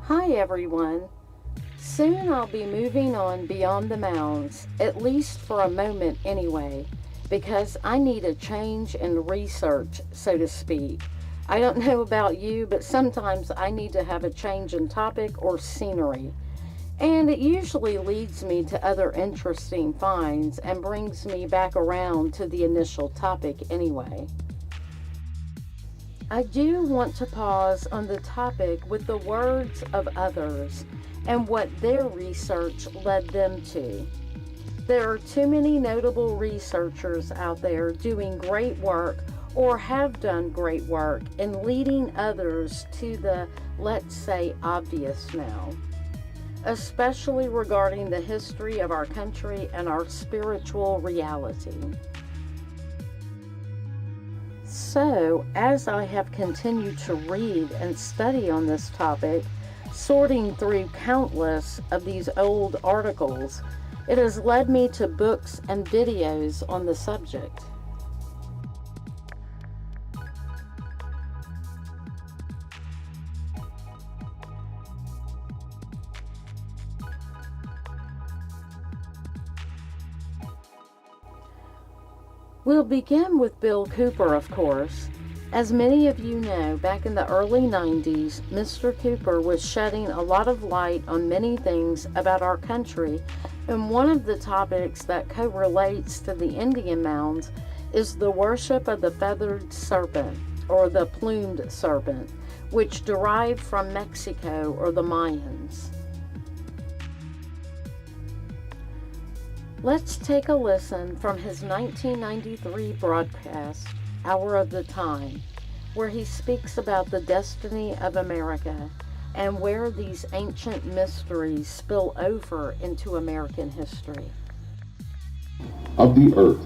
Hi everyone. Soon I'll be moving on beyond the mounds, at least for a moment anyway, because I need a change in research, so to speak. I don't know about you, but sometimes I need to have a change in topic or scenery. And it usually leads me to other interesting finds and brings me back around to the initial topic anyway. I do want to pause on the topic with the words of others and what their research led them to. There are too many notable researchers out there doing great work or have done great work in leading others to the, let's say, obvious now, especially regarding the history of our country and our spiritual reality. So, as I have continued to read and study on this topic, sorting through countless of these old articles, it has led me to books and videos on the subject. We'll begin with Bill Cooper, of course. As many of you know, back in the early 90s, Mr. Cooper was shedding a lot of light on many things about our country, and one of the topics that correlates to the Indian mounds is the worship of the feathered serpent, or the plumed serpent, which derived from Mexico or the Mayans. Let's take a listen from his 1993 broadcast, Hour of the Time, where he speaks about the destiny of America and where these ancient mysteries spill over into American history. Of the earth,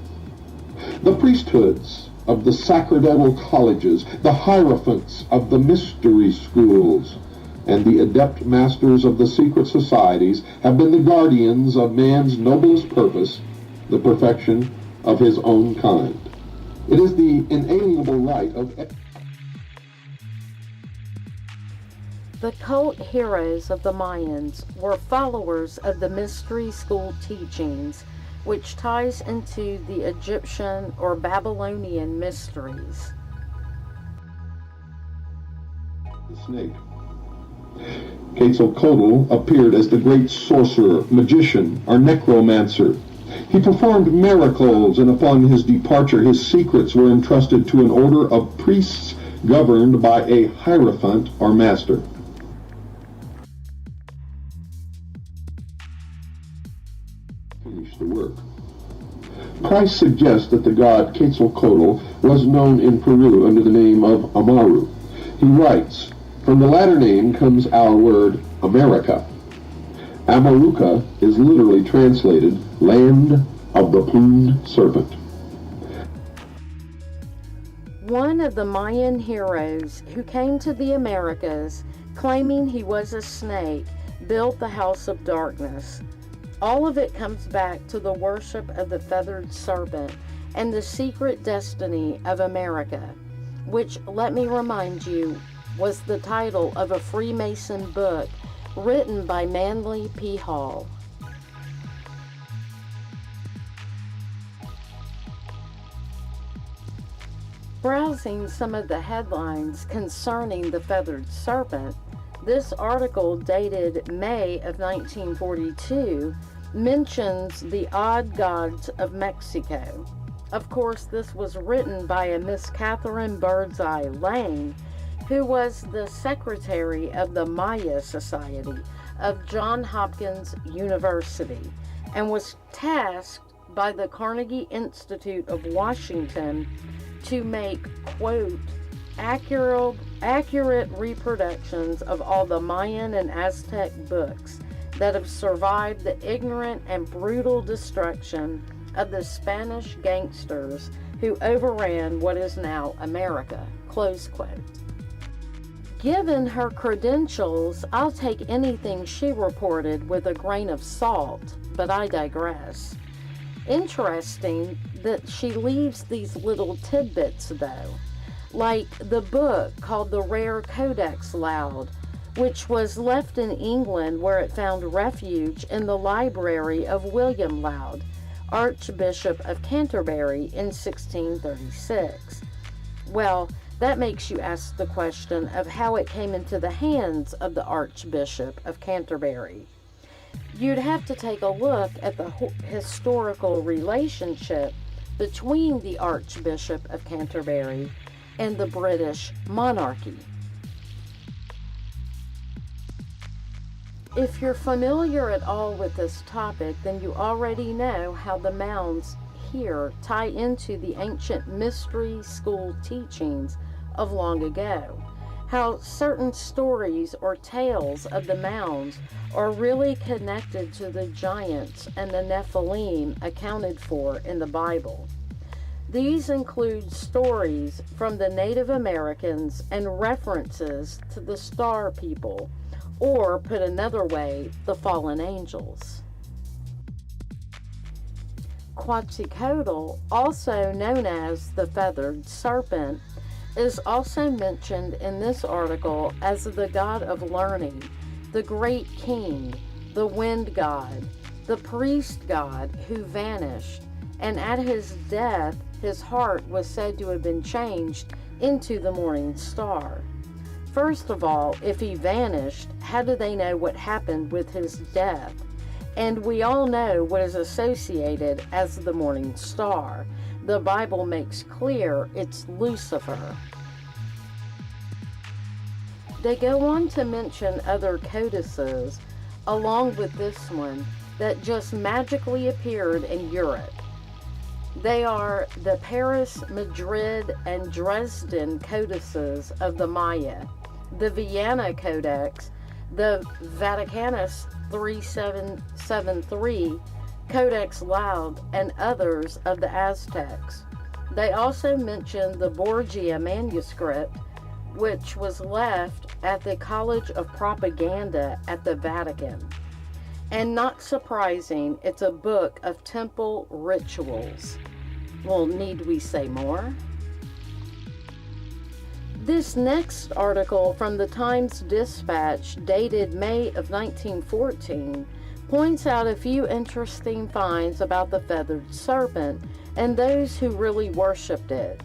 the priesthoods of the sacerdotal colleges, the hierophants of the mystery schools, and the adept masters of the secret societies have been the guardians of man's noblest purpose, the perfection of his own kind. It is the inalienable right of The cult heroes of the Mayans were followers of the mystery school teachings, which ties into the Egyptian or Babylonian mysteries. the snake. Quetzalcoatl appeared as the great sorcerer, magician, or necromancer. He performed miracles, and upon his departure his secrets were entrusted to an order of priests governed by a hierophant or master. Finish the work. Christ suggests that the god Quetzalcoatl was known in Peru under the name of Amaru. He writes, "From the latter name comes our word America. Amaruca is literally translated Land of the Plumed Serpent." One of the Mayan heroes who came to the Americas claiming he was a snake built the House of Darkness. All of it comes back to the worship of the feathered serpent and the secret destiny of America, which, let me remind you, was the title of a Freemason book written by Manly P. Hall. Browsing some of the headlines concerning the feathered serpent, this article dated May of 1942 mentions the odd gods of Mexico. Of course, this was written by a Miss Catherine Birdseye Lane, who was the secretary of the Maya Society of Johns Hopkins University and was tasked by the Carnegie Institute of Washington to make, quote, accurate reproductions of all the Mayan and Aztec books that have survived the ignorant and brutal destruction of the Spanish gangsters who overran what is now America, close quote. Given her credentials, I'll take anything she reported with a grain of salt, but I digress. Interesting that she leaves these little tidbits, though, like the book called The Rare Codex Loud, which was left in England, where it found refuge in the library of Wiiliam, Archbishop of Canterbury, in 1636. Well, that makes you ask the question of how it came into the hands of the Archbishop of Canterbury. You'd have to take a look at the historical relationship between the Archbishop of Canterbury and the British monarchy. If you're familiar at all with this topic, then you already know how the mounds here tie into the ancient mystery school teachings of long ago, how certain stories or tales of the mounds are really connected to the giants and the Nephilim accounted for in the Bible. These include stories from the Native Americans and references to the star people, or put another way, the fallen angels. Quetzalcoatl, also known as the feathered serpent, is also mentioned in this article as the god of learning, the great king, the wind god, the priest god who vanished, and at his death his heart was said to have been changed into the morning star. First of all, if he vanished, how do they know what happened with his death? And we all know what is associated as the morning star. The Bible makes clear it's Lucifer. They go on to mention other codices, along with this one, that just magically appeared in Europe. They are the Paris, Madrid, and Dresden codices of the Maya, the Vienna Codex, the Vaticanus 3773, Codex Loud, and others of the Aztecs. They also mention the Borgia manuscript, which was left at the College of Propaganda at the Vatican. And not surprising, it's a book of temple rituals. Well, need we say more? This next article from the Times Dispatch, dated May of 1914, points out a few interesting finds about the feathered serpent and those who really worshipped it.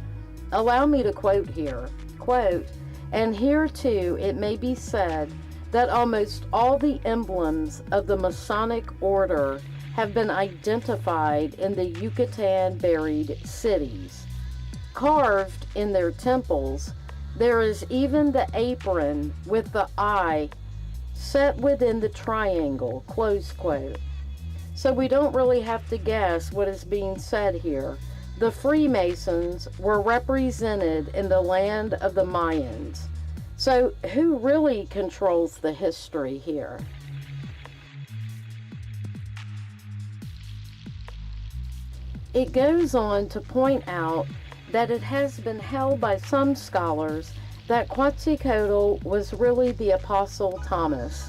Allow me to quote here, quote, "And here too it may be said that almost all the emblems of the Masonic order have been identified in the Yucatan buried cities. Carved in their temples, there is even the apron with the eye set within the triangle," close quote. So we don't really have to guess what is being said here. The Freemasons were represented in the land of the Mayans. So who really controls the history here? It goes on to point out that it has been held by some scholars that Quetzalcoatl was really the Apostle Thomas.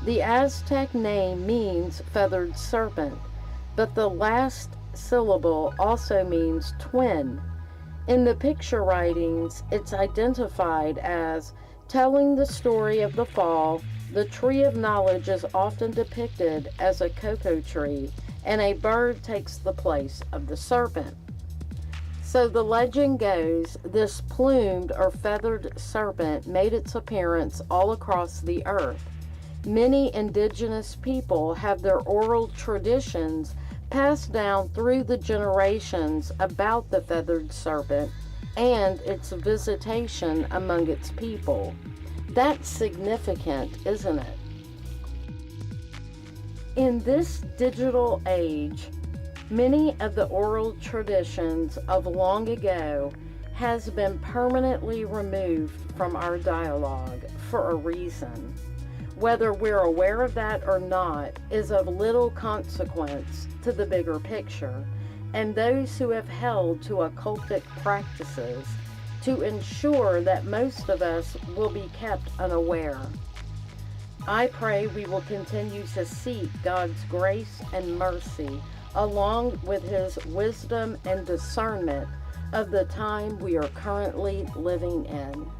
The Aztec name means feathered serpent, but the last syllable also means twin. In the picture writings, it's identified as telling the story of the fall. The tree of knowledge is often depicted as a cocoa tree, and a bird takes the place of the serpent. So the legend goes, this plumed or feathered serpent made its appearance all across the earth. Many indigenous people have their oral traditions passed down through the generations about the feathered serpent and its visitation among its people. That's significant, isn't it? In this digital age, many of the oral traditions of long ago has been permanently removed from our dialogue for a reason. Whether we're aware of that or not is of little consequence to the bigger picture, and those who have held to occultic practices to ensure that most of us will be kept unaware. I pray we will continue to seek God's grace and mercy along with His wisdom and discernment of the time we are currently living in.